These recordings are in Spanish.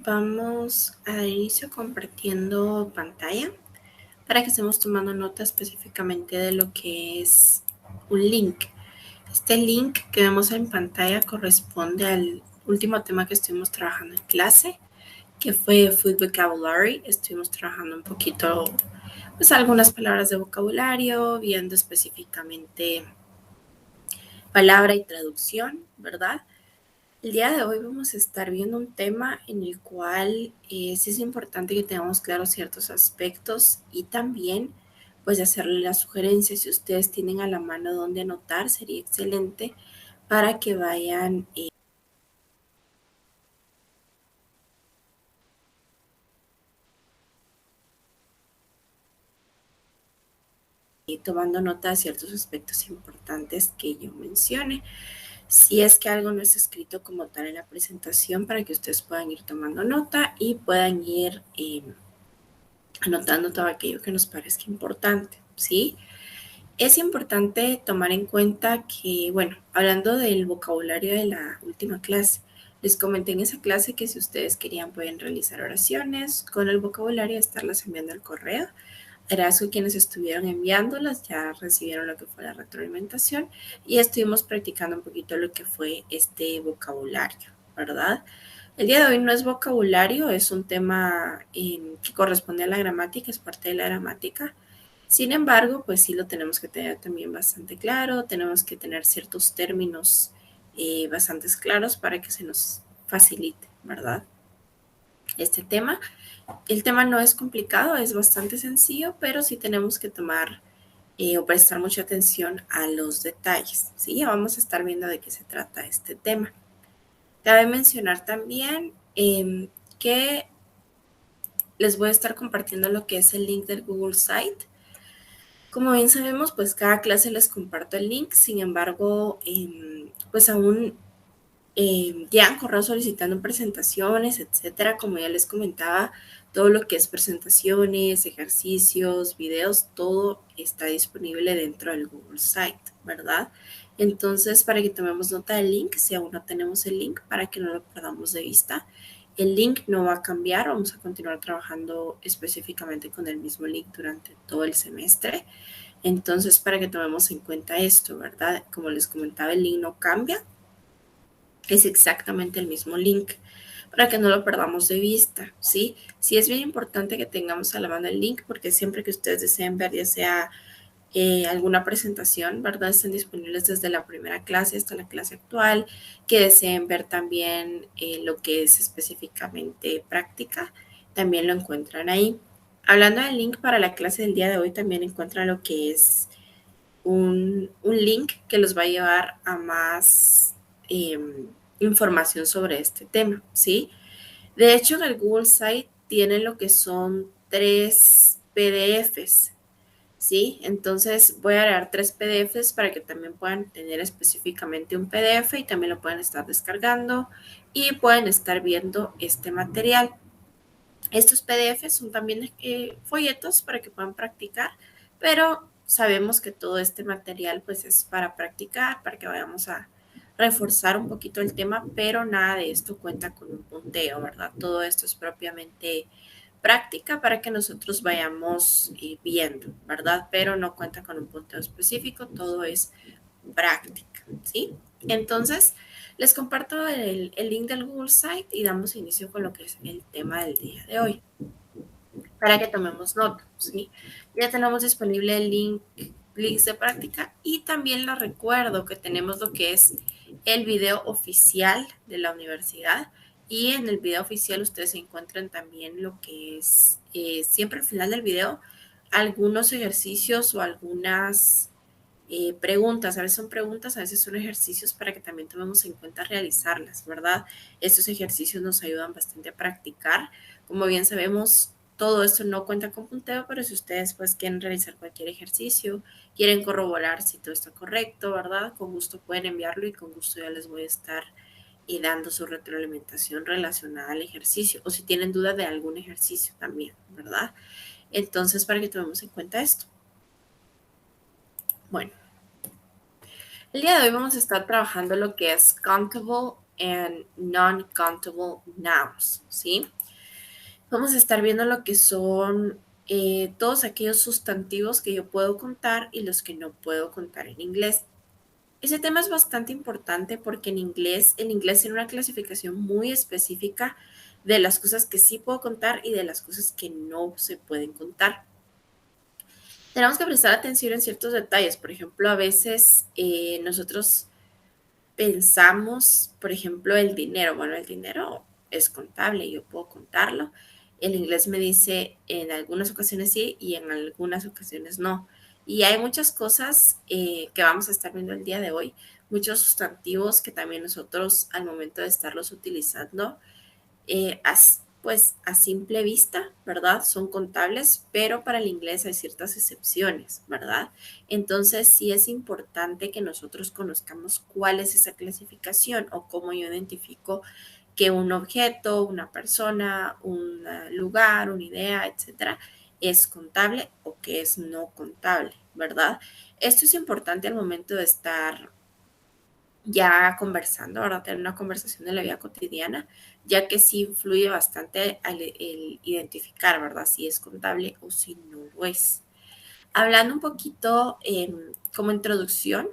Vamos a dar inicio compartiendo pantalla para que estemos tomando nota específicamente de lo que es un link. Este link que vemos en pantalla corresponde al último tema que estuvimos trabajando en clase, que fue Food Vocabulary. Estuvimos trabajando un poquito, pues algunas palabras de vocabulario, viendo específicamente palabra y traducción, ¿verdad? El día de hoy vamos a estar viendo un tema en el cual sí es importante que tengamos claros ciertos aspectos y también pues hacerle las sugerencias. Si ustedes tienen a la mano donde anotar, sería excelente para que vayan tomando nota de ciertos aspectos importantes que yo mencione. Si es que algo no es escrito como tal en la presentación, para que ustedes puedan ir tomando nota y puedan ir anotando todo aquello que nos parezca importante, ¿sí? Es importante tomar en cuenta que, bueno, hablando del vocabulario de la última clase, les comenté en esa clase que si ustedes querían pueden realizar oraciones con el vocabulario y estarlas enviando al correo. Agradezco a quienes estuvieron enviándolas, ya recibieron lo que fue la retroalimentación y estuvimos practicando un poquito lo que fue este vocabulario, ¿verdad? El día de hoy no es vocabulario, es un tema que corresponde a la gramática, es parte de la gramática. Sin embargo, pues sí lo tenemos que tener también bastante claro, tenemos que tener ciertos términos bastante claros para que se nos facilite, ¿verdad? Este tema. El tema no es complicado, es bastante sencillo, pero sí tenemos que tomar o prestar mucha atención a los detalles, ¿sí? Ya vamos a estar viendo de qué se trata este tema. Cabe mencionar también que les voy a estar compartiendo lo que es el link del Google Site. Como bien sabemos, pues cada clase les comparto el link, sin embargo, pues aún llegan correos solicitando presentaciones, etcétera. Como ya les comentaba, todo lo que es presentaciones, ejercicios, videos, todo está disponible dentro del Google Site, ¿verdad? Entonces, para que tomemos nota del link, si aún no tenemos el link, para que no lo perdamos de vista. El link no va a cambiar, vamos a continuar trabajando específicamente con el mismo link durante todo el semestre. Entonces, para que tomemos en cuenta esto, ¿verdad? Como les comentaba, el link no cambia, es exactamente el mismo link para que no lo perdamos de vista, ¿sí? Sí es bien importante que tengamos a la mano el link porque siempre que ustedes deseen ver ya sea alguna presentación, ¿verdad? Están disponibles desde la primera clase hasta la clase actual, que deseen ver también lo que es específicamente práctica, también lo encuentran ahí. Hablando del link para la clase del día de hoy, también encuentran lo que es un link que los va a llevar a más información sobre este tema, ¿sí? De hecho, en el Google Site tienen lo que son 3 PDFs, ¿sí? Entonces voy a agregar 3 PDFs para que también puedan tener específicamente un PDF y también lo pueden estar descargando y pueden estar viendo este material. Estos PDFs son también folletos para que puedan practicar, pero sabemos que todo este material pues es para practicar, para que vayamos a reforzar un poquito el tema, pero nada de esto cuenta con un punteo, ¿verdad? Todo esto es propiamente práctica para que nosotros vayamos viendo, ¿verdad? Pero no cuenta con un punteo específico, todo es práctica, ¿sí? Entonces, les comparto el link del Google Site y damos inicio con lo que es el tema del día de hoy, para que tomemos nota, ¿sí? Ya tenemos disponible el links de práctica y también les recuerdo que tenemos lo que es el video oficial de la universidad y en el video oficial ustedes encuentran también lo que es siempre al final del video algunos ejercicios o algunas preguntas, a veces son preguntas, a veces son ejercicios para que también tomemos en cuenta realizarlas, ¿verdad? Estos ejercicios nos ayudan bastante a practicar. Como bien sabemos, todo esto no cuenta con punteo, pero si ustedes pues quieren realizar cualquier ejercicio, quieren corroborar si todo está correcto, ¿verdad? Con gusto pueden enviarlo y con gusto ya les voy a estar dando su retroalimentación relacionada al ejercicio o si tienen duda de algún ejercicio también, ¿verdad? Entonces, para que tomemos en cuenta esto. Bueno, el día de hoy vamos a estar trabajando lo que es countable and non-countable nouns, ¿sí? Vamos a estar viendo lo que son todos aquellos sustantivos que yo puedo contar y los que no puedo contar en inglés. Ese tema es bastante importante porque el inglés tiene una clasificación muy específica de las cosas que sí puedo contar y de las cosas que no se pueden contar. Tenemos que prestar atención en ciertos detalles. Por ejemplo, a veces nosotros pensamos, por ejemplo, el dinero. Bueno, el dinero es contable, yo puedo contarlo. El inglés me dice en algunas ocasiones sí y en algunas ocasiones no. Y hay muchas cosas que vamos a estar viendo el día de hoy, muchos sustantivos que también nosotros al momento de estarlos utilizando pues a simple vista, ¿verdad? Son contables, pero para el inglés hay ciertas excepciones, ¿verdad? Entonces sí es importante que nosotros conozcamos cuál es esa clasificación o cómo yo identifico que un objeto, una persona, un lugar, una idea, etcétera, es contable o que es no contable, ¿verdad? Esto es importante al momento de estar ya conversando, ¿verdad? Tener una conversación de la vida cotidiana, ya que sí influye bastante el identificar, ¿verdad? Si es contable o si no lo es. Hablando un poquito como introducción,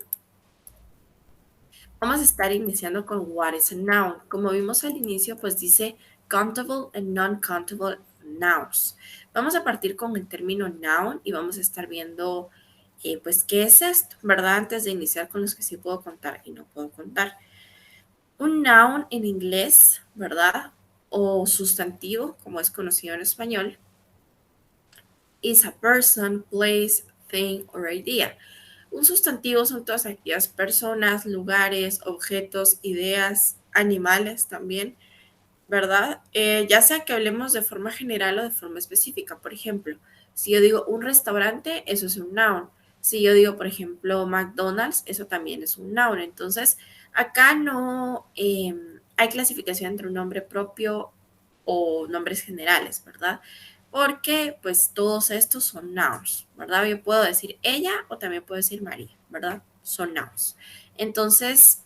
vamos a estar iniciando con what is a noun. Como vimos al inicio, pues dice countable and non-countable nouns. Vamos a partir con el término noun y vamos a estar viendo, pues, qué es esto, ¿verdad? Antes de iniciar con los que sí puedo contar y no puedo contar. Un noun en inglés, ¿verdad? O sustantivo, como es conocido en español, is a person, place, thing or idea. Un sustantivo son todas aquellas personas, lugares, objetos, ideas, animales también, ¿verdad? Ya sea que hablemos de forma general o de forma específica. Por ejemplo, si yo digo un restaurante, eso es un noun. Si yo digo, por ejemplo, McDonald's, eso también es un noun. Entonces, acá no hay clasificación entre un nombre propio o nombres generales, ¿verdad? Porque pues todos estos son nouns, ¿verdad? Yo puedo decir ella o también puedo decir María, ¿verdad? Son nouns. Entonces,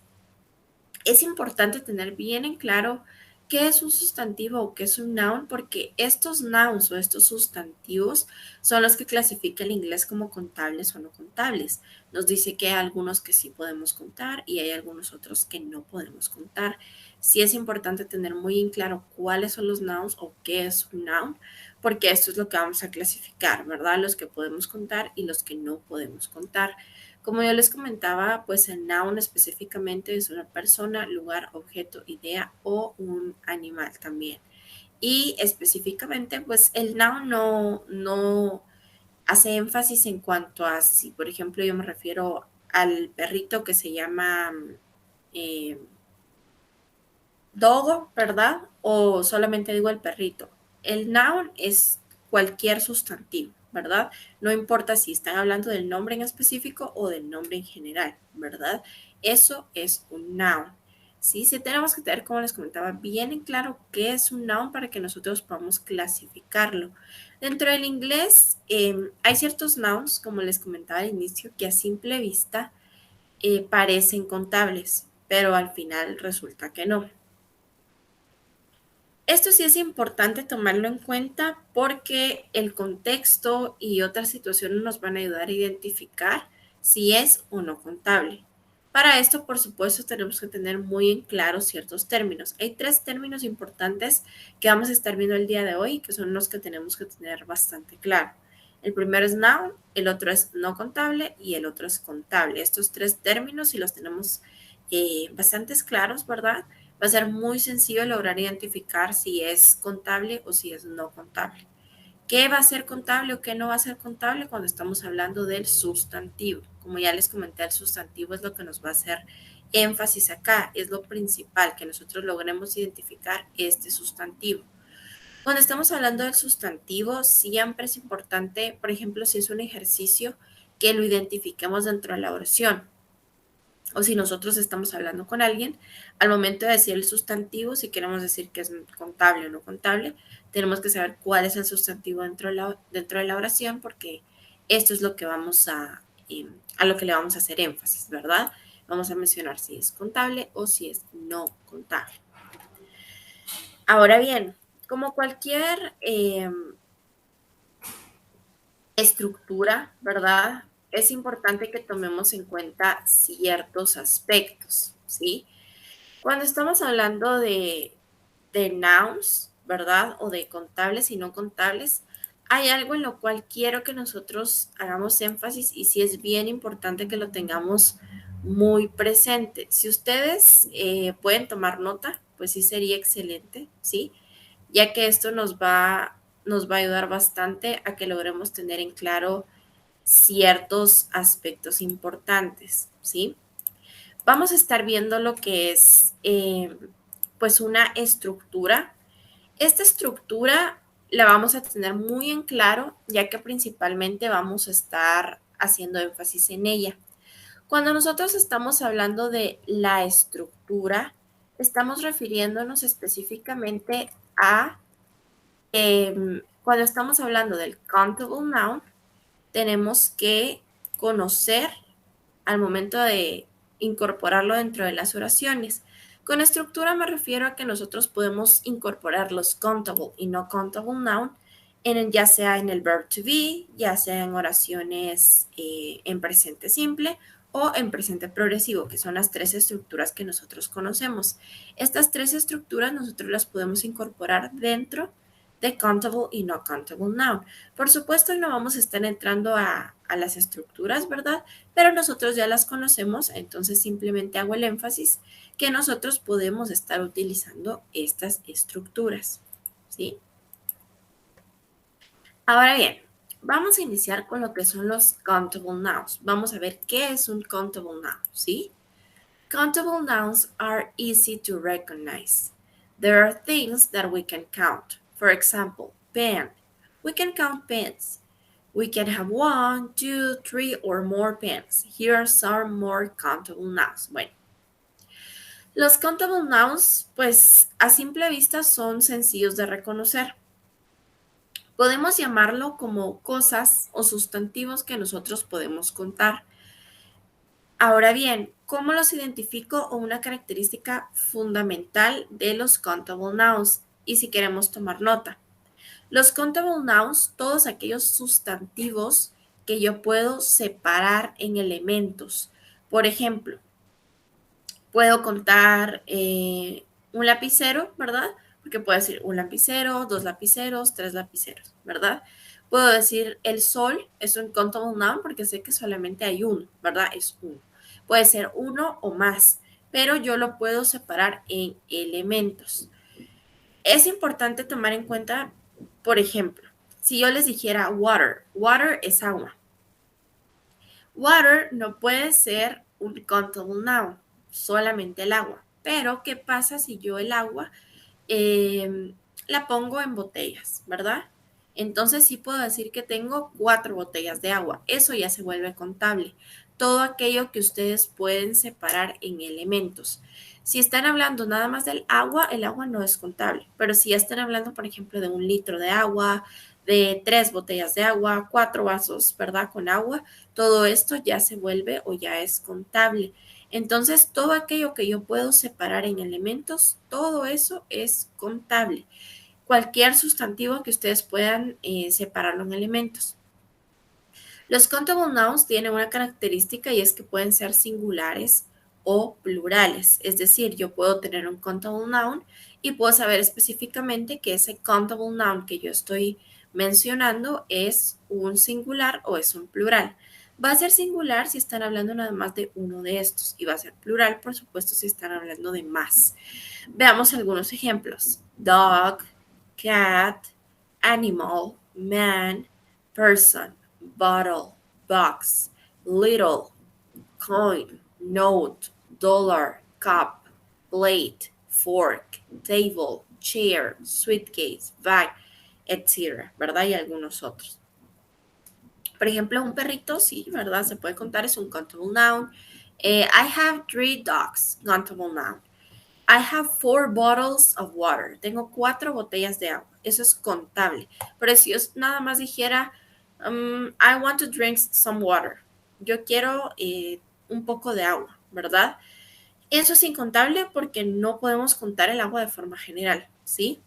es importante tener bien en claro qué es un sustantivo o qué es un noun, porque estos nouns o estos sustantivos son los que clasifica el inglés como contables o no contables. Nos dice que hay algunos que sí podemos contar y hay algunos otros que no podemos contar. Sí es importante tener muy en claro cuáles son los nouns o qué es un noun, porque esto es lo que vamos a clasificar, ¿verdad? Los que podemos contar y los que no podemos contar. Como yo les comentaba, pues el noun específicamente es una persona, lugar, objeto, idea o un animal también. Y específicamente, pues el noun no hace énfasis en cuanto a si, por ejemplo, yo me refiero al perrito que se llama eh, Dogo, ¿verdad? O solamente digo el perrito. El noun es cualquier sustantivo, ¿verdad? No importa si están hablando del nombre en específico o del nombre en general, ¿verdad? Eso es un noun. Sí, sí tenemos que tener, como les comentaba, bien en claro qué es un noun para que nosotros podamos clasificarlo. Dentro del inglés hay ciertos nouns, como les comentaba al inicio, que a simple vista parecen contables, pero al final resulta que no. Esto sí es importante tomarlo en cuenta porque el contexto y otras situaciones nos van a ayudar a identificar si es o no contable. Para esto, por supuesto, tenemos que tener muy en claro ciertos términos. Hay tres términos importantes que vamos a estar viendo el día de hoy, que son los que tenemos que tener bastante claro. El primero es noun, el otro es no contable y el otro es contable. Estos tres términos, si los tenemos bastante claros, ¿verdad? Va a ser muy sencillo lograr identificar si es contable o si es no contable. ¿Qué va a ser contable o qué no va a ser contable cuando estamos hablando del sustantivo? Como ya les comenté, el sustantivo es lo que nos va a hacer énfasis acá, es lo principal, que nosotros logremos identificar este sustantivo. Cuando estamos hablando del sustantivo, siempre es importante, por ejemplo, si es un ejercicio, que lo identifiquemos dentro de la oración o si nosotros estamos hablando con alguien, al momento de decir el sustantivo, si queremos decir que es contable o no contable, tenemos que saber cuál es el sustantivo dentro de la oración, porque esto es lo que vamos a lo que le vamos a hacer énfasis, ¿verdad? Vamos a mencionar si es contable o si es no contable. Ahora bien, como cualquier estructura, ¿verdad? Es importante que tomemos en cuenta ciertos aspectos, ¿sí? Cuando estamos hablando de nouns, ¿verdad? O de contables y no contables, hay algo en lo cual quiero que nosotros hagamos énfasis y sí es bien importante que lo tengamos muy presente. Si ustedes pueden tomar nota, pues sí sería excelente, ¿sí? Ya que esto nos va a ayudar bastante a que logremos tener en claro ciertos aspectos importantes, ¿sí? Vamos a estar viendo lo que es pues una estructura. Esta estructura la vamos a tener muy en claro, ya que principalmente vamos a estar haciendo énfasis en ella. Cuando nosotros estamos hablando de la estructura, estamos refiriéndonos específicamente a cuando estamos hablando del countable noun, tenemos que conocer al momento de incorporarlo dentro de las oraciones. Con estructura me refiero a que nosotros podemos incorporar los countable y no countable noun, ya sea en el verb to be, ya sea en oraciones en presente simple o en presente progresivo, que son las tres estructuras que nosotros conocemos. Estas tres estructuras nosotros las podemos incorporar dentro de countable y no countable noun. Por supuesto, no vamos a estar entrando a las estructuras, ¿verdad? Pero nosotros ya las conocemos, entonces simplemente hago el énfasis que nosotros podemos estar utilizando estas estructuras, ¿sí? Ahora bien, vamos a iniciar con lo que son los countable nouns. Vamos a ver qué es un countable noun, ¿sí? Countable nouns are easy to recognize. There are things that we can count. For example, pen. We can count pens. We can have 1, 2, 3 or more pens. Here are some more countable nouns. Bueno, los countable nouns, pues a simple vista son sencillos de reconocer. Podemos llamarlo como cosas o sustantivos que nosotros podemos contar. Ahora bien, ¿cómo los identifico? O una característica fundamental de los countable nouns. Y si queremos tomar nota. Los countable nouns, todos aquellos sustantivos que yo puedo separar en elementos. Por ejemplo, puedo contar un lapicero, ¿verdad? Porque puedo decir un lapicero, dos lapiceros, tres lapiceros, ¿verdad? Puedo decir el sol es un countable noun porque sé que solamente hay uno, ¿verdad? Es uno. Puede ser uno o más, pero yo lo puedo separar en elementos. Es importante tomar en cuenta, por ejemplo, si yo les dijera water, water es agua. Water no puede ser un countable noun, solamente el agua. Pero, ¿qué pasa si yo el agua la pongo en botellas, verdad? Entonces sí puedo decir que tengo 4 botellas de agua. Eso ya se vuelve contable. Todo aquello que ustedes pueden separar en elementos. Si están hablando nada más del agua, el agua no es contable. Pero si ya están hablando, por ejemplo, de 1 litro de agua, de 3 botellas de agua, 4 vasos, ¿verdad? Con agua, todo esto ya se vuelve o ya es contable. Entonces, todo aquello que yo puedo separar en elementos, todo eso es contable. Cualquier sustantivo que ustedes puedan separarlo en elementos. Los countable nouns tienen una característica y es que pueden ser singulares o plurales. Es decir, yo puedo tener un countable noun y puedo saber específicamente que ese countable noun que yo estoy mencionando es un singular o es un plural. Va a ser singular si están hablando nada más de uno de estos y va a ser plural, por supuesto, si están hablando de más. Veamos algunos ejemplos. Dog, cat, animal, man, person, bottle, box, little, coin, note, dollar, cup, plate, fork, table, chair, suitcase, bag, etc., ¿verdad? Y algunos otros. Por ejemplo, un perrito, sí, ¿verdad? Se puede contar, es un countable noun. I have 3 dogs, countable noun. I have 4 bottles of water. Tengo 4 botellas de agua. Eso es contable. Pero si yo nada más dijera, I want to drink some water. Yo quiero un poco de agua. ¿verdad? Eso es incontable porque no podemos contar el agua de forma general, ¿sí?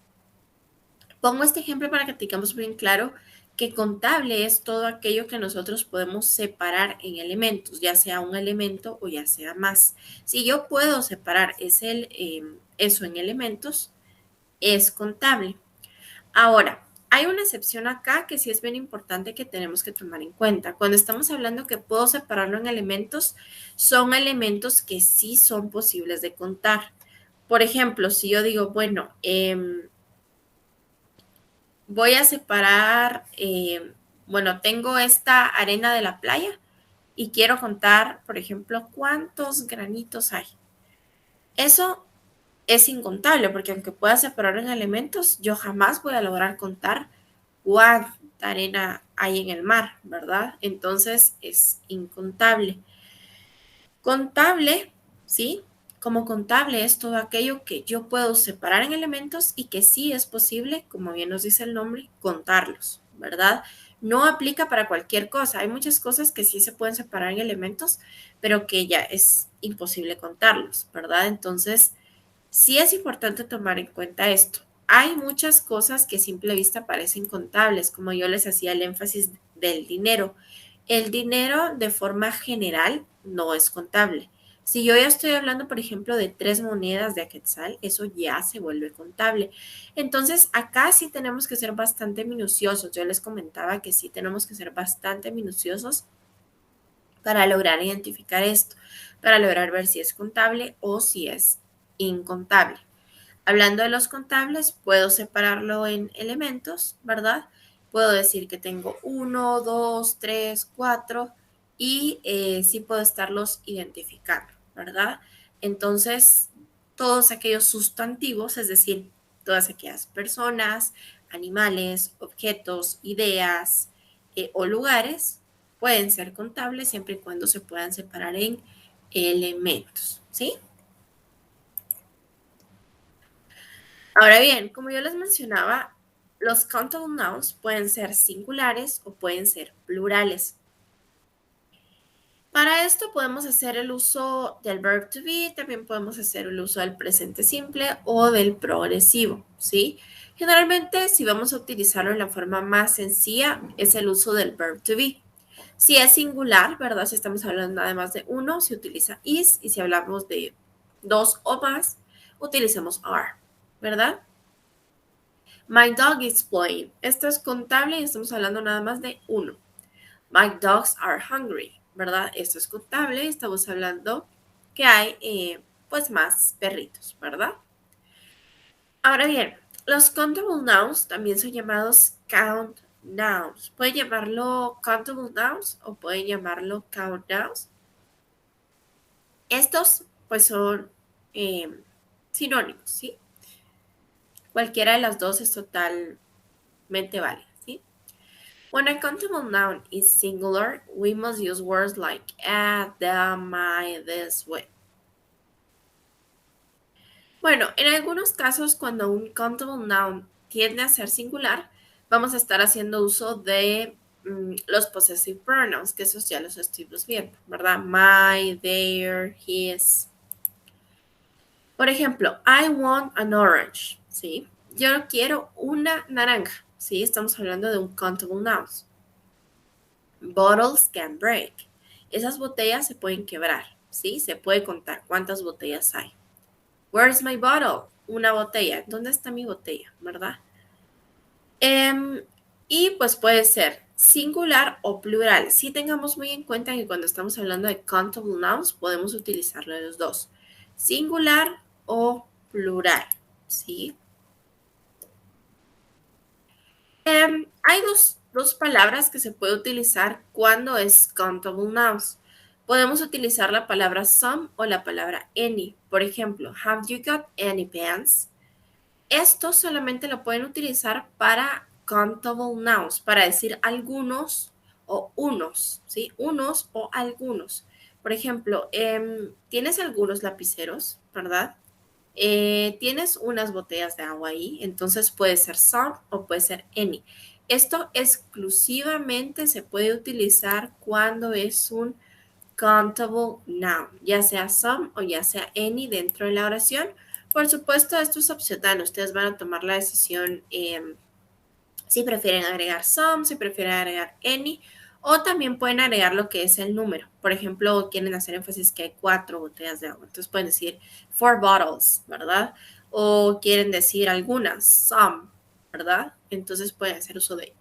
Pongo este ejemplo para que tengamos bien claro que contable es todo aquello que nosotros podemos separar en elementos, ya sea un elemento o ya sea más. Si yo puedo separar eso en elementos, es contable. Ahora, hay una excepción acá que sí es bien importante que tenemos que tomar en cuenta. Cuando estamos hablando que puedo separarlo en elementos, son elementos que sí son posibles de contar. Por ejemplo, si yo digo, bueno, voy a separar, bueno, tengo esta arena de la playa y quiero contar, por ejemplo, cuántos granitos hay. Eso es incontable porque aunque pueda separar en elementos, yo jamás voy a lograr contar cuánta arena hay en el mar, ¿verdad? Entonces es incontable. Contable, ¿sí? Como contable es todo aquello que yo puedo separar en elementos y que sí es posible, como bien nos dice el nombre, contarlos, ¿verdad? No aplica para cualquier cosa. Hay muchas cosas que sí se pueden separar en elementos, pero que ya es imposible contarlos, ¿verdad? Entonces, sí es importante tomar en cuenta esto. Hay muchas cosas que a simple vista parecen contables, como yo les hacía el énfasis del dinero. El dinero de forma general no es contable. Si yo ya estoy hablando, por ejemplo, de 3 monedas de Quetzal, eso ya se vuelve contable. Entonces, acá sí tenemos que ser bastante minuciosos. Yo les comentaba que sí tenemos que ser bastante minuciosos para lograr identificar esto, para lograr ver si es contable o si es incontable. Hablando de los contables, puedo separarlo en elementos, ¿verdad? Puedo decir que tengo 1, 2, 3, 4 y sí puedo estarlos identificando, ¿verdad? Entonces, todos aquellos sustantivos, es decir, todas aquellas personas, animales, objetos, ideas o lugares, pueden ser contables siempre y cuando se puedan separar en elementos, ¿sí? Ahora bien, como yo les mencionaba, los countable nouns pueden ser singulares o pueden ser plurales. Para esto podemos hacer el uso del verb to be, también podemos hacer el uso del presente simple o del progresivo, ¿sí? Generalmente, si vamos a utilizarlo en la forma más sencilla, es el uso del verb to be. Si es singular, ¿verdad? Si estamos hablando además de uno, se utiliza is, y si hablamos de dos o más, utilizamos are, ¿verdad? My dog is playing. Esto es contable y estamos hablando nada más de uno. My dogs are hungry, ¿verdad? Esto es contable y estamos hablando que hay pues más perritos, ¿verdad? Ahora bien, los countable nouns también son llamados count nouns. Pueden llamarlo countable nouns o pueden llamarlo count nouns. Estos pues son sinónimos, ¿sí? Cualquiera de las dos es totalmente válida, ¿sí? When a countable noun is singular, we must use words like a, the, my, this, with. Bueno, en algunos casos, cuando un countable noun tiende a ser singular, vamos a estar haciendo uso de los possessive pronouns, que esos ya los estuvimos viendo, ¿verdad? My, their, his. Por ejemplo, I want an orange, ¿sí? Yo quiero una naranja, ¿sí? Estamos hablando de un countable noun. Bottles can break. Esas botellas se pueden quebrar, ¿sí? Se puede contar cuántas botellas hay. Where's my bottle? Una botella. ¿Dónde está mi botella? ¿Verdad? Y pues puede ser singular o plural. Sí tengamos muy en cuenta que cuando estamos hablando de countable nouns podemos utilizarlo de los dos. Singular o plural, ¿sí? Hay dos palabras que se puede utilizar cuando es countable nouns. Podemos utilizar la palabra some o la palabra any. Por ejemplo, have you got any pants? Esto solamente lo pueden utilizar para countable nouns, para decir algunos o unos, ¿sí? Unos o algunos. Por ejemplo, tienes algunos lapiceros, ¿verdad? Tienes unas botellas de agua ahí, entonces puede ser some o puede ser any. Esto exclusivamente se puede utilizar cuando es un uncountable noun, ya sea some o ya sea any dentro de la oración. Por supuesto, esto es opcional. Ustedes van a tomar la decisión si prefieren agregar some, si prefieren agregar any, o también pueden agregar lo que es el número. Por ejemplo, quieren hacer énfasis que hay 4 botellas de agua. Entonces pueden decir 4 bottles, ¿verdad? O quieren decir algunas, some, ¿verdad? Entonces pueden hacer uso de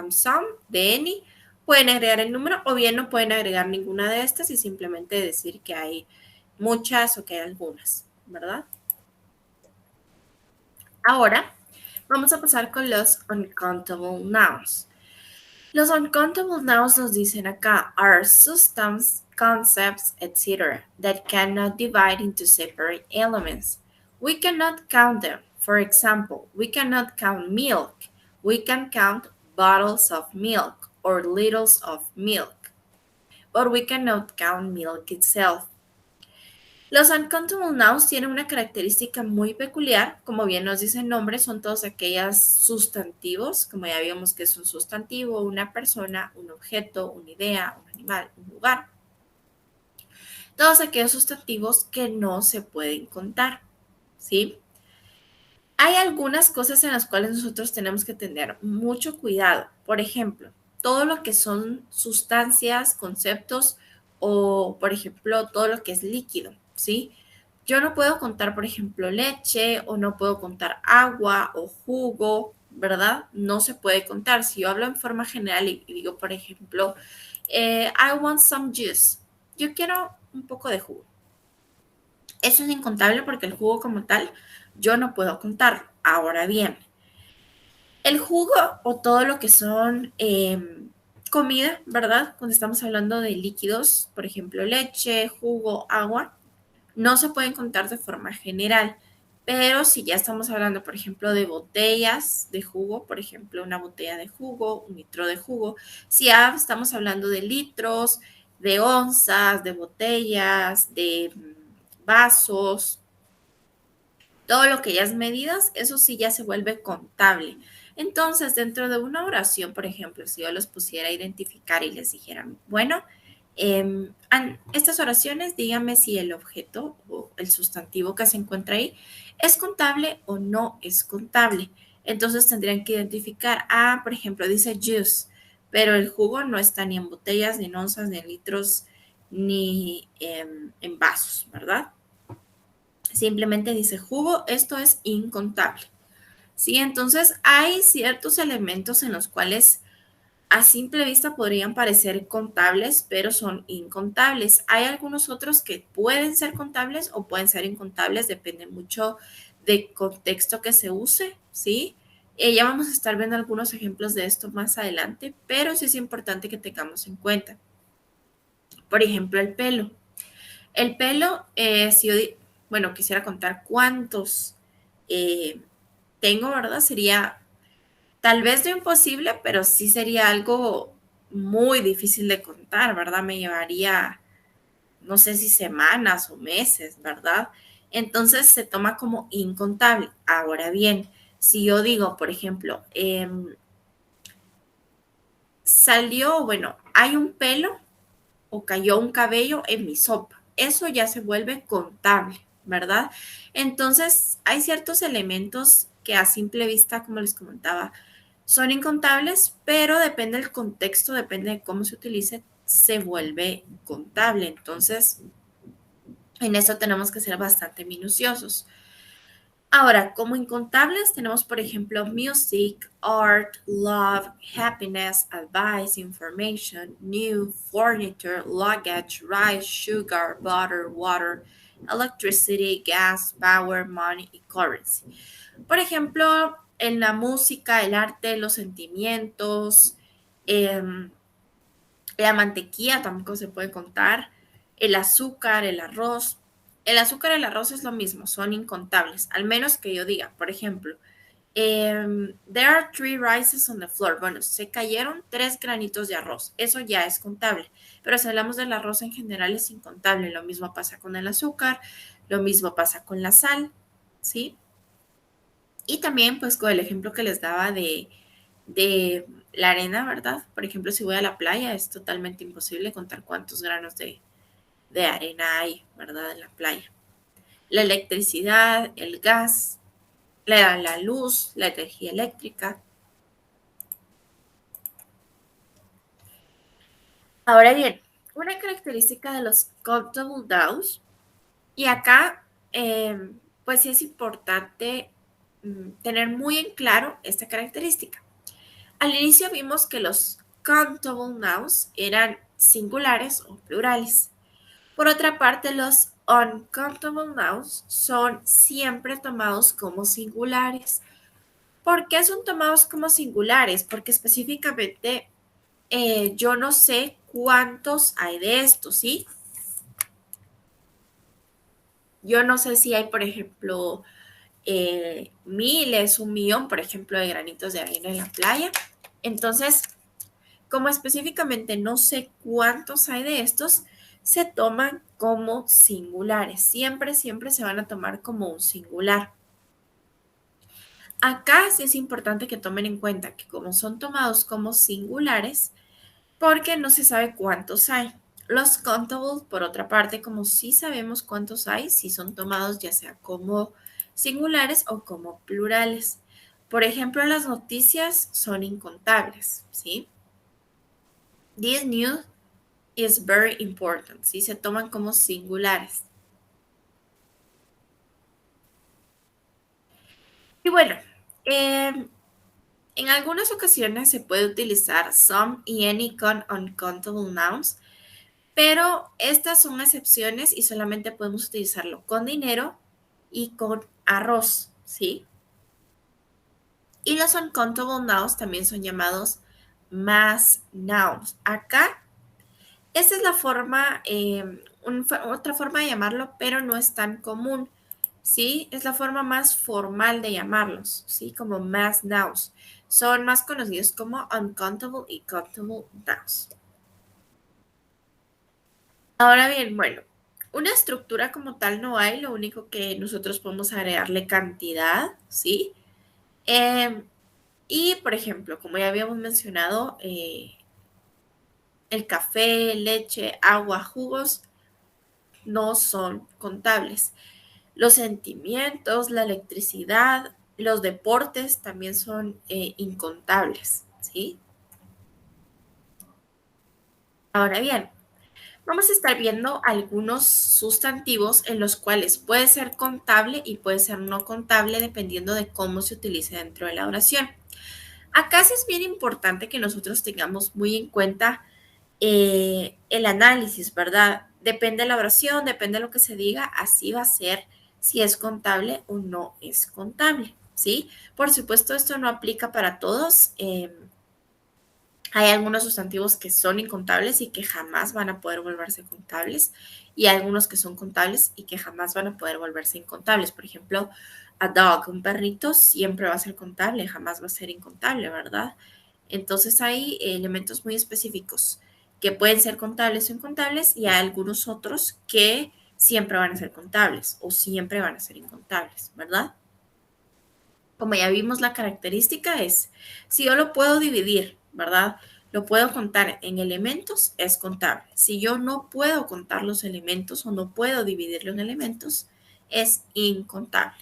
some, de any. Pueden agregar el número o bien no pueden agregar ninguna de estas y simplemente decir que hay muchas o que hay algunas, ¿verdad? Ahora vamos a pasar con los uncountable nouns. Los uncountable nouns nos dicen acá are systems, concepts, etc. that cannot divide into separate elements. We cannot count them. For example, we cannot count milk. We can count bottles of milk or littles of milk, but we cannot count milk itself. Los uncountable nouns tienen una característica muy peculiar, como bien nos dice el nombre, son todos aquellos sustantivos, como ya vimos que es un sustantivo, una persona, un objeto, una idea, un animal, un lugar. Todos aquellos sustantivos que no se pueden contar, ¿sí? Hay algunas cosas en las cuales nosotros tenemos que tener mucho cuidado. Por ejemplo, todo lo que son sustancias, conceptos o, por ejemplo, todo lo que es líquido, ¿sí? Yo no puedo contar, por ejemplo, leche o no puedo contar agua o jugo, ¿verdad? No se puede contar. Si yo hablo en forma general y digo, por ejemplo, I want some juice. Yo quiero un poco de jugo. Eso es incontable porque el jugo como tal yo no puedo contarlo. Ahora bien, el jugo o todo lo que son comida, ¿verdad? Cuando estamos hablando de líquidos, por ejemplo, leche, jugo, agua, no se pueden contar de forma general. Pero si ya estamos hablando, por ejemplo, de botellas de jugo, por ejemplo, una botella de jugo, un litro de jugo, si ya estamos hablando de litros, de onzas, de botellas, de vasos, todo lo que ya es medidas, eso sí ya se vuelve contable. Entonces, dentro de una oración, por ejemplo, si yo los pusiera a identificar y les dijera, bueno, estas oraciones, dígame si el objeto o el sustantivo que se encuentra ahí es contable o no es contable. Entonces tendrían que identificar, por ejemplo, dice juice, pero el jugo no está ni en botellas, ni en onzas, ni en litros, ni en vasos, ¿verdad? Simplemente dice jugo, esto es incontable. ¿Sí? Entonces hay ciertos elementos en los cuales a simple vista podrían parecer contables, pero son incontables. Hay algunos otros que pueden ser contables o pueden ser incontables, depende mucho del contexto que se use, ¿sí? Ya vamos a estar viendo algunos ejemplos de esto más adelante, pero sí es importante que tengamos en cuenta. Por ejemplo, el pelo. El pelo, si yo, bueno, quisiera contar cuántos tengo, ¿verdad? Sería tal vez no imposible, pero sí sería algo muy difícil de contar, ¿verdad? Me llevaría, no sé si semanas o meses, ¿verdad? Entonces se toma como incontable. Ahora bien, si yo digo, por ejemplo, salió, bueno, hay un pelo o cayó un cabello en mi sopa. Eso ya se vuelve contable, ¿verdad? Entonces, hay ciertos elementos que a simple vista, como les comentaba, son incontables, pero depende del contexto, depende de cómo se utilice, se vuelve contable. Entonces, en eso tenemos que ser bastante minuciosos. Ahora, como incontables tenemos, por ejemplo, music, art, love, happiness, advice, information, new, furniture, luggage, rice, sugar, butter, water, electricity, gas, power, money y currency. Por ejemplo, en la música, el arte, los sentimientos, em, la mantequilla tampoco se puede contar, el azúcar, el arroz. El azúcar y el arroz es lo mismo, son incontables, al menos que yo diga, por ejemplo, there are 3 rices on the floor. Bueno, se cayeron 3 granitos de arroz, eso ya es contable, pero si hablamos del arroz en general es incontable. Lo mismo pasa con el azúcar, lo mismo pasa con la sal, ¿sí? Y también, pues, con el ejemplo que les daba de la arena, ¿verdad? Por ejemplo, si voy a la playa, es totalmente imposible contar cuántos granos de arena hay, ¿verdad? En la playa. La electricidad, el gas, la luz, la energía eléctrica. Ahora bien, una característica de los countable DAOs, y acá pues sí es importante tener muy en claro esta característica. Al inicio vimos que los countable nouns eran singulares o plurales. Por otra parte, los uncountable nouns son siempre tomados como singulares. ¿Por qué son tomados como singulares? Porque específicamente yo no sé cuántos hay de estos, ¿sí? Yo no sé si hay, por ejemplo, miles, 1 millón, por ejemplo, de granitos de arena en la playa. Entonces, como específicamente no sé cuántos hay de estos, se toman como singulares. Siempre, siempre se van a tomar como un singular. Acá sí es importante que tomen en cuenta que como son tomados como singulares, porque no se sabe cuántos hay. Los contables, por otra parte, como sí sabemos cuántos hay, sí son tomados ya sea como singulares o como plurales. Por ejemplo, las noticias son incontables, ¿sí? This news is very important, ¿sí? Se toman como singulares. Y bueno, eh, en algunas ocasiones se puede utilizar some y any con uncountable nouns, pero estas son excepciones y solamente podemos utilizarlo con dinero y con arroz, ¿sí? Y los uncountable nouns también son llamados mass nouns. Acá, esta es la forma, otra forma de llamarlo, pero no es tan común, ¿sí? Es la forma más formal de llamarlos, ¿sí? Como mass nouns. Son más conocidos como uncountable y countable nouns. Ahora bien, bueno, una estructura como tal no hay, lo único que nosotros podemos agregarle cantidad, ¿sí? Em, y, por ejemplo, como ya habíamos mencionado, el café, leche, agua, jugos no son contables. Los sentimientos, la electricidad, los deportes también son incontables, ¿sí? Ahora bien, vamos a estar viendo algunos sustantivos en los cuales puede ser contable y puede ser no contable dependiendo de cómo se utilice dentro de la oración. Acá sí es bien importante que nosotros tengamos muy en cuenta el análisis, ¿verdad? Depende de la oración, depende de lo que se diga, así va a ser si es contable o no es contable, ¿sí? Por supuesto, esto no aplica para todos. Hay algunos sustantivos que son incontables y que jamás van a poder volverse contables, y hay algunos que son contables y que jamás van a poder volverse incontables. Por ejemplo, a dog, un perrito, siempre va a ser contable, jamás va a ser incontable, ¿verdad? Entonces hay elementos muy específicos que pueden ser contables o incontables, y hay algunos otros que siempre van a ser contables o siempre van a ser incontables, ¿verdad? Como ya vimos, la característica es, si yo lo puedo dividir, ¿verdad? Lo puedo contar en elementos, es contable. Si yo no puedo contar los elementos o no puedo dividirlo en elementos, es incontable.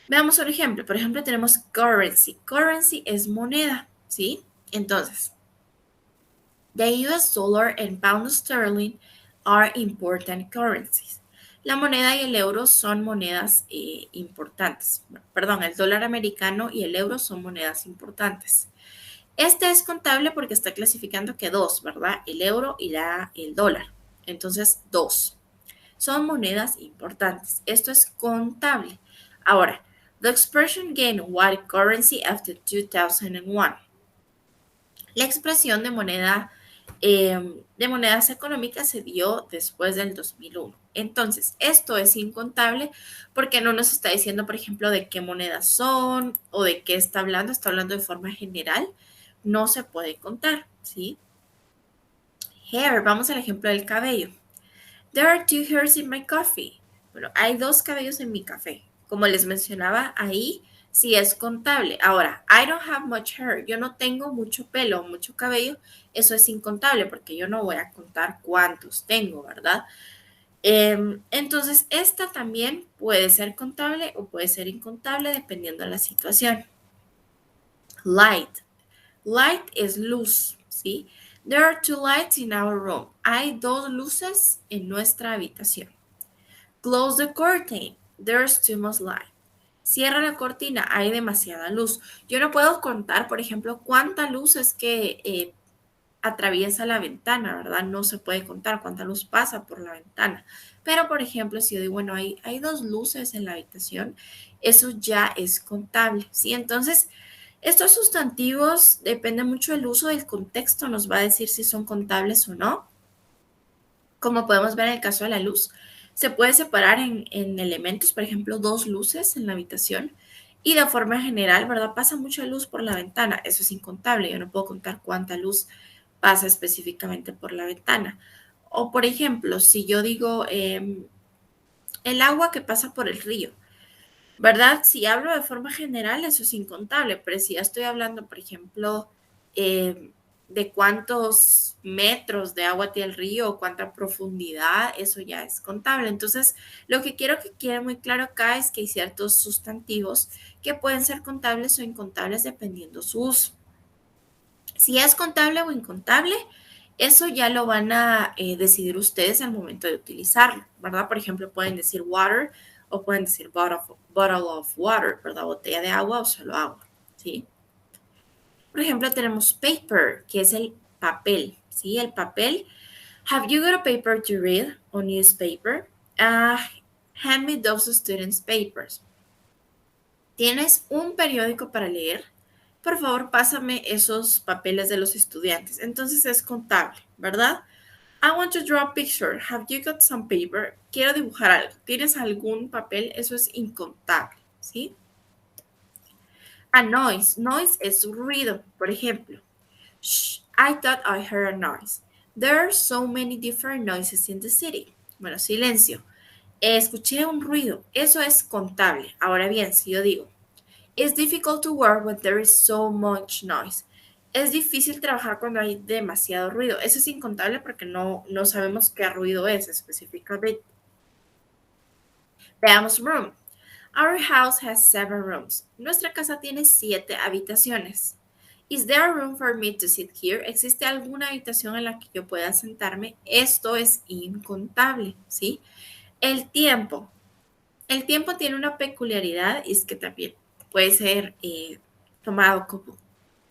Veamos un ejemplo. Por ejemplo, tenemos currency. Currency es moneda, ¿sí? Entonces, the US dollar and pound sterling are important currencies. La moneda y el euro son monedas importantes. Perdón, el dólar americano y el euro son monedas importantes. Este es contable porque está clasificando que dos, ¿verdad? El euro y el dólar. Entonces, dos. Son monedas importantes. Esto es contable. Ahora, the expression gained what currency after 2001. La expresión de monedas económicas se dio después del 2001. Entonces, esto es incontable porque no nos está diciendo, por ejemplo, de qué monedas son o de qué está hablando de forma general, no se puede contar, ¿sí? Hair, vamos al ejemplo del cabello. There are 2 hairs in my coffee. Bueno, hay 2 cabellos en mi café. Como les mencionaba ahí, si es contable. Ahora, I don't have much hair. Yo no tengo mucho pelo, mucho cabello. Eso es incontable porque yo no voy a contar cuántos tengo, ¿verdad? Entonces, esta también puede ser contable o puede ser incontable dependiendo de la situación. Light. Light es luz, ¿sí? There are two lights in our room. Hay dos luces en nuestra habitación. Close the curtain. There's too much light. Cierra la cortina, hay demasiada luz. Yo no puedo contar, por ejemplo, cuánta luz es que atraviesa la ventana, ¿verdad? No se puede contar cuánta luz pasa por la ventana. Pero, por ejemplo, si yo digo, bueno, hay dos luces en la habitación, eso ya es contable, ¿sí? Entonces, estos sustantivos depende mucho del uso del contexto, nos va a decir si son contables o no. Como podemos ver en el caso de la luz, se puede separar en elementos, por ejemplo, dos luces en la habitación y de forma general, ¿verdad? Pasa mucha luz por la ventana, eso es incontable, yo no puedo contar cuánta luz pasa específicamente por la ventana. O por ejemplo, si yo digo el agua que pasa por el río, ¿verdad? Si hablo de forma general, eso es incontable, pero si ya estoy hablando, por ejemplo, de cuántos metros de agua tiene el río o cuánta profundidad, eso ya es contable. Entonces, lo que quiero que quede muy claro acá es que hay ciertos sustantivos que pueden ser contables o incontables dependiendo su uso. Si es contable o incontable, eso ya lo van a decidir ustedes al momento de utilizarlo, ¿verdad? Por ejemplo, pueden decir water o pueden decir bottle of water, ¿verdad? Botella de agua o solo agua, ¿sí? Por ejemplo, tenemos paper, que es el papel, ¿sí? El papel. Have you got a paper to read or newspaper? Hand me those students' papers. ¿Tienes un periódico para leer? Por favor, pásame esos papeles de los estudiantes. Entonces es contable, ¿verdad? I want to draw a picture. Have you got some paper? Quiero dibujar algo. ¿Tienes algún papel? Eso es incontable, ¿sí? A noise. Noise es ruido. Por ejemplo, shh, I thought I heard a noise. There are so many different noises in the city. Bueno, silencio. Escuché un ruido. Eso es contable. Ahora bien, si yo digo, it's difficult to work when there is so much noise. Es difícil trabajar cuando hay demasiado ruido. Eso es incontable porque no sabemos qué ruido es específicamente. Veamos room. Our house has 7 rooms. Nuestra casa tiene 7 habitaciones. Is there a room for me to sit here? ¿Existe alguna habitación en la que yo pueda sentarme? Esto es incontable, ¿sí? El tiempo. El tiempo tiene una peculiaridad y es que también puede ser tomado como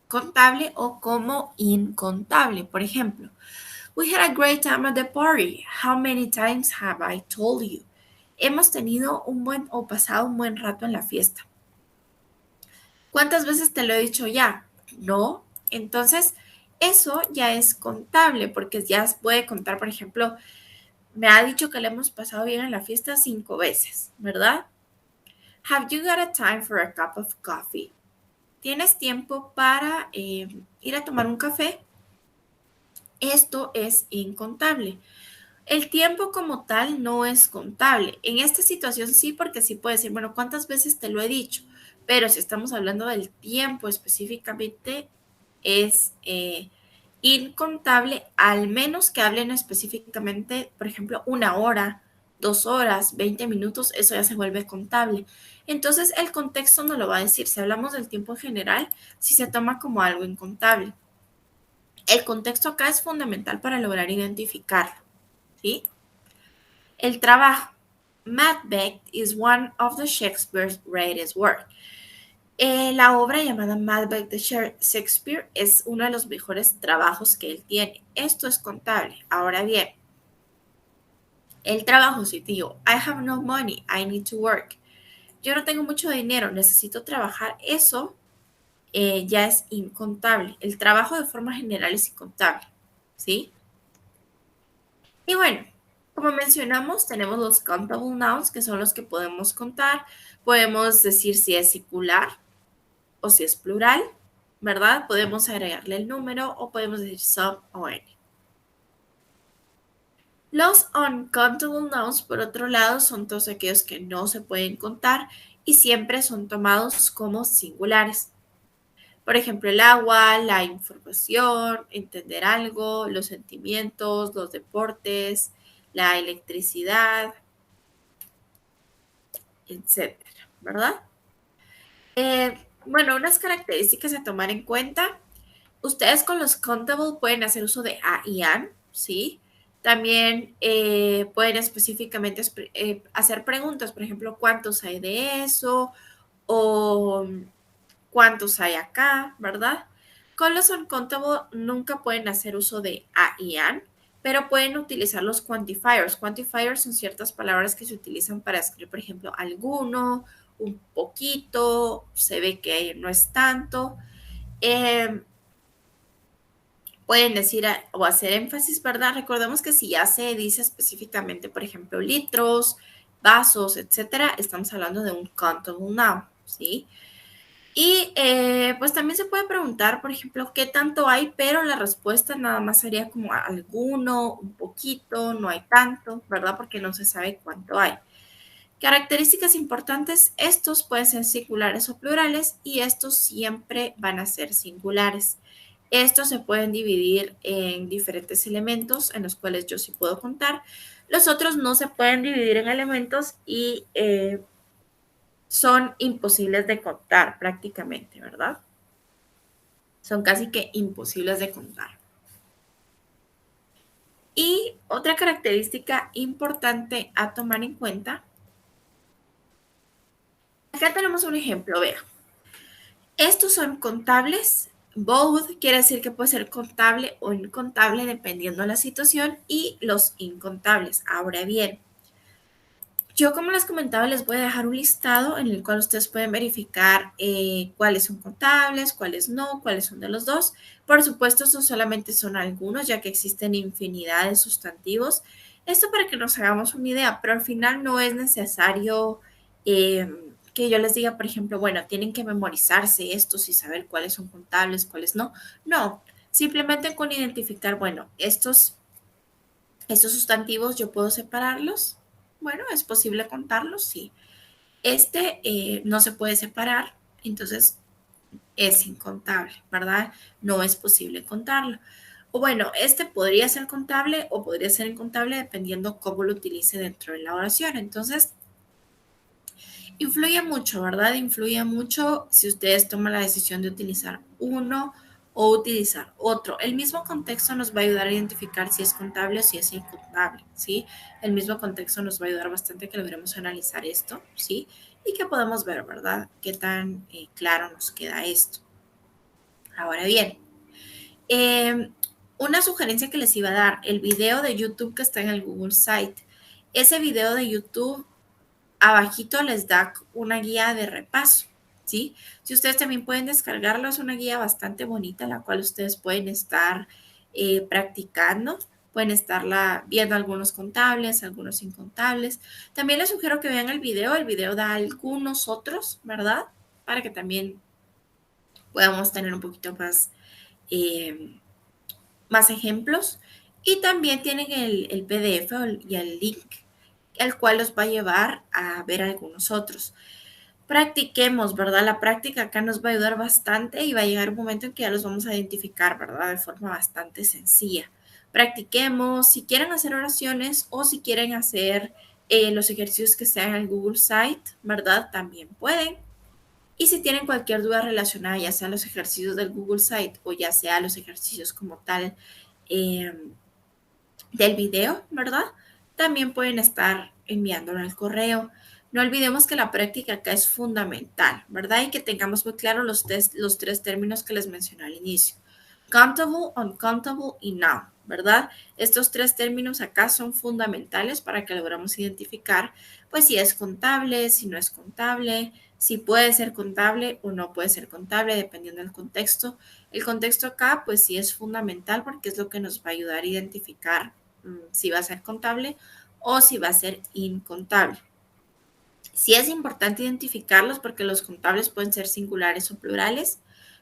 contable o como incontable. Por ejemplo, we had a great time at the party. How many times have I told you? Hemos tenido un buen o pasado un buen rato en la fiesta. ¿Cuántas veces te lo he dicho ya? No. Entonces, eso ya es contable porque ya puede contar, por ejemplo, me ha dicho que le hemos pasado bien en la fiesta 5 veces, ¿verdad? Have you got a time for a cup of coffee? ¿Tienes tiempo para ir a tomar un café? Esto es incontable. El tiempo como tal no es contable. En esta situación sí, porque sí puede decir, bueno, ¿cuántas veces te lo he dicho? Pero si estamos hablando del tiempo específicamente, es incontable, al menos que hablen específicamente, por ejemplo, 1 hora, 2 horas, 20 minutos, eso ya se vuelve contable. Entonces, el contexto no lo va a decir. Si hablamos del tiempo en general, sí se toma como algo incontable. El contexto acá es fundamental para lograr identificarlo, ¿sí? El trabajo. Macbeth is one of the Shakespeare's greatest works. La obra llamada Macbeth de Shakespeare es uno de los mejores trabajos que él tiene. Esto es contable. Ahora bien, el trabajo, si te digo, I have no money, I need to work. Yo no tengo mucho dinero, necesito trabajar. Eso ya es incontable. El trabajo de forma general es incontable, ¿sí? Y bueno, como mencionamos, tenemos los countable nouns, que son los que podemos contar. Podemos decir si es singular o si es plural, ¿verdad? Podemos agregarle el número o podemos decir some o any. Los uncountable nouns, por otro lado, son todos aquellos que no se pueden contar y siempre son tomados como singulares. Por ejemplo, el agua, la información, entender algo, los sentimientos, los deportes, la electricidad, etcétera, ¿verdad? Bueno, unas características a tomar en cuenta. Ustedes con los countable pueden hacer uso de a y an, ¿sí? También pueden específicamente hacer preguntas, por ejemplo, ¿cuántos hay de eso? O ¿cuántos hay acá? ¿Verdad? Con los uncountable nunca pueden hacer uso de a y an, pero pueden utilizar los quantifiers. Quantifiers son ciertas palabras que se utilizan para escribir, por ejemplo, alguno, un poquito, se ve que no es tanto. Eh, Pueden decir o hacer énfasis, ¿verdad? Recordemos que si ya se dice específicamente, por ejemplo, litros, vasos, etcétera, estamos hablando de un countable noun, ¿sí? Y pues también se puede preguntar, por ejemplo, qué tanto hay, pero la respuesta nada más sería como alguno, un poquito, no hay tanto, ¿verdad? Porque no se sabe cuánto hay. Características importantes, estos pueden ser singulares o plurales y estos siempre van a ser singulares. Estos se pueden dividir en diferentes elementos en los cuales yo sí puedo contar. Los otros no se pueden dividir en elementos y son imposibles de contar prácticamente, ¿verdad? Son casi que imposibles de contar. Y otra característica importante a tomar en cuenta, acá tenemos un ejemplo, vea. Estos son contables. Both quiere decir que puede ser contable o incontable dependiendo de la situación y los incontables. Ahora bien, yo como les comentaba les voy a dejar un listado en el cual ustedes pueden verificar cuáles son contables, cuáles no, cuáles son de los dos. Por supuesto, estos solamente son algunos ya que existen infinidad de sustantivos. Esto para que nos hagamos una idea, pero al final no es necesario que yo les diga, por ejemplo, bueno, tienen que memorizarse estos y saber cuáles son contables, cuáles no. No, simplemente con identificar, bueno, estos sustantivos yo puedo separarlos. Bueno, es posible contarlos, sí. Este no se puede separar, entonces es incontable, ¿verdad? No es posible contarlo. O bueno, este podría ser contable o podría ser incontable dependiendo cómo lo utilice dentro de la oración. Entonces, influye mucho, ¿verdad? Influye mucho si ustedes toman la decisión de utilizar uno o utilizar otro. El mismo contexto nos va a ayudar a identificar si es contable o si es incontable, ¿sí? El mismo contexto nos va a ayudar bastante que logremos analizar esto, ¿sí? Y que podamos ver, ¿verdad? Qué tan claro nos queda esto. Ahora bien, eh, una sugerencia que les iba a dar, el video de YouTube que está en el Google Site. Ese video de YouTube abajito les da una guía de repaso, ¿sí? Si ustedes también pueden descargarlo, es una guía bastante bonita, la cual ustedes pueden estar practicando, pueden estarla viendo algunos contables, algunos incontables. También les sugiero que vean el video da algunos otros, ¿verdad? Para que también podamos tener un poquito más, eh, más ejemplos. Y también tienen el PDF y el link, el cual los va a llevar a ver algunos otros. Practiquemos, ¿verdad? La práctica acá nos va a ayudar bastante y va a llegar un momento en que ya los vamos a identificar, ¿verdad? De forma bastante sencilla. Practiquemos, si quieren hacer oraciones o si quieren hacer los ejercicios que sean en el Google Site, ¿verdad? También pueden. Y si tienen cualquier duda relacionada, ya sea los ejercicios del Google Site o ya sea los ejercicios como tal eh, del video, ¿verdad? También pueden estar enviándolo al correo. No olvidemos que la práctica acá es fundamental, ¿verdad? Y que tengamos muy claro los tres términos que les mencioné al inicio. Countable, uncountable y noun, ¿verdad? Estos tres términos acá son fundamentales para que logremos identificar, pues, si es contable, si no es contable, si puede ser contable o no puede ser contable, dependiendo del contexto. El contexto acá, pues, sí es fundamental porque es lo que nos va a ayudar a identificar si va a ser contable o si va a ser incontable. Sí es importante identificarlos porque los contables pueden ser singulares o plurales,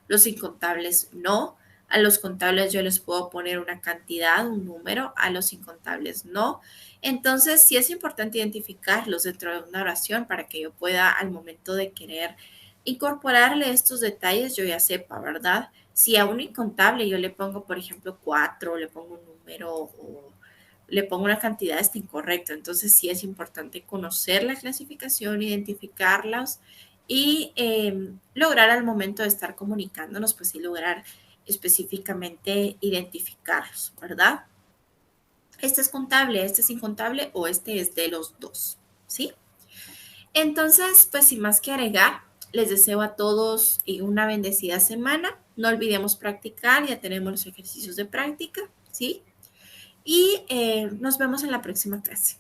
los incontables no. A los contables yo les puedo poner una cantidad, un número, a los incontables no. Entonces, sí es importante identificarlos dentro de una oración para que yo pueda, al momento de querer incorporarle estos detalles, yo ya sepa, ¿verdad? Si a un incontable yo le pongo, por ejemplo, 4, le pongo un número o le pongo una cantidad, está incorrecto. Entonces, sí es importante conocer la clasificación, identificarlas y lograr al momento de estar comunicándonos, pues sí lograr específicamente identificarlos, ¿verdad? Este es contable, este es incontable o este es de los dos, ¿sí? Entonces, pues sin más que agregar, les deseo a todos una bendecida semana. No olvidemos practicar, ya tenemos los ejercicios de práctica, ¿sí? Y nos vemos en la próxima clase.